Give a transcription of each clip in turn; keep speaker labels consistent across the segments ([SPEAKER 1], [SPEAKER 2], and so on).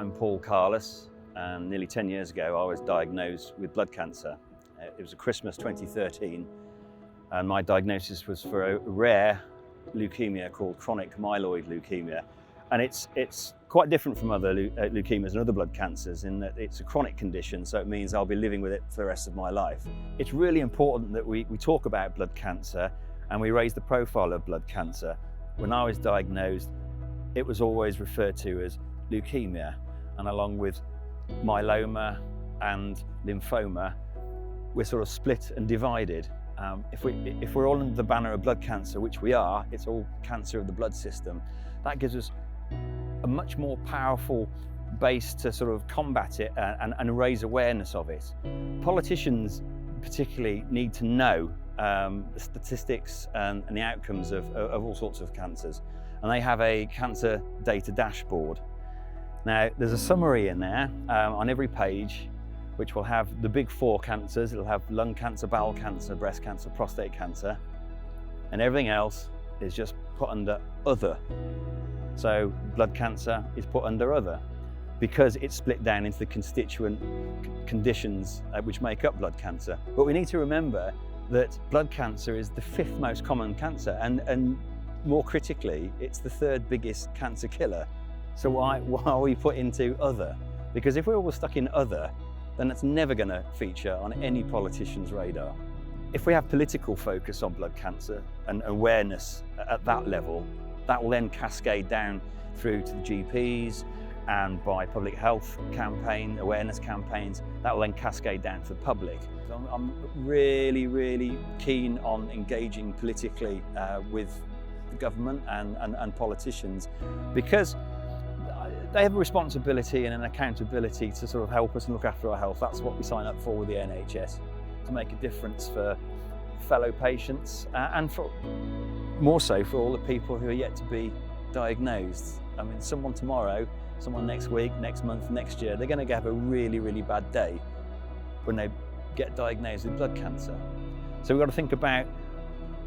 [SPEAKER 1] I'm Paul Carless, and nearly 10 years ago I was diagnosed with blood cancer. It was Christmas 2013, and my diagnosis was for a rare leukemia called chronic myeloid leukemia. And it's quite different from other leukemias and other blood cancers in that it's a chronic condition, so it means I'll be living with it for the rest of my life. It's really important that we talk about blood cancer and we raise the profile of blood cancer. When I was diagnosed, it was always referred to as leukemia, and along with myeloma and lymphoma, we're sort of split and divided. If we're all under the banner of blood cancer, which we are, it's all cancer of the blood system, that gives us a much more powerful base to sort of combat it and raise awareness of it. Politicians particularly need to know the statistics and the outcomes of all sorts of cancers, and they have a cancer data dashboard. Now, there's a summary in there on every page, which will have the big 4 cancers. It'll have lung cancer, bowel cancer, breast cancer, prostate cancer, and everything else is just put under other. So blood cancer is put under other because it's split down into the constituent conditions which make up blood cancer. But we need to remember that blood cancer is the 5th most common cancer, and more critically, it's the 3rd biggest cancer killer. So why are we put into other? Because if we're all stuck in other, then it's never going to feature on any politician's radar. If we have political focus on blood cancer and awareness at that level, that will then cascade down through to the GPs, and by public health awareness campaigns, that will then cascade down to the public. I'm really, really keen on engaging politically with the government and politicians, because they have a responsibility and an accountability to sort of help us and look after our health. That's what we sign up for with the NHS, to make a difference for fellow patients and for more so for all the people who are yet to be diagnosed. I mean, someone tomorrow, someone next week, next month, next year, they're going to have a really, really bad day when they get diagnosed with blood cancer. So we've got to think about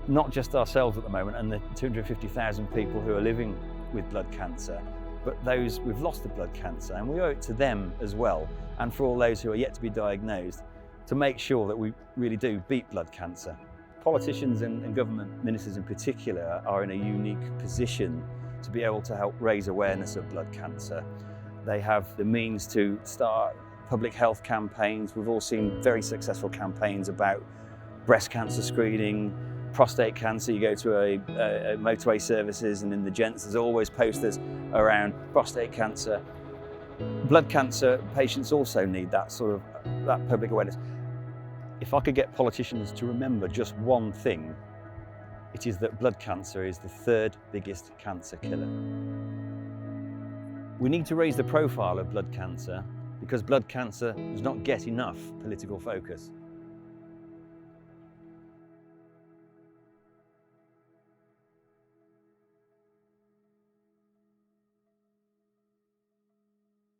[SPEAKER 1] not just ourselves at the moment and the 250,000 people who are living with blood cancer, but those who've lost to blood cancer, and we owe it to them as well, and for all those who are yet to be diagnosed, to make sure that we really do beat blood cancer. Politicians and government ministers in particular are in a unique position to be able to help raise awareness of blood cancer. They have the means to start public health campaigns. We've all seen very successful campaigns about breast cancer screening, prostate cancer. You go to a motorway services, and in the gents there's always posters around prostate cancer. Blood cancer patients also need that public awareness. If I could get politicians to remember just one thing, it is that blood cancer is the 3rd biggest cancer killer. We need to raise the profile of blood cancer because blood cancer does not get enough political focus.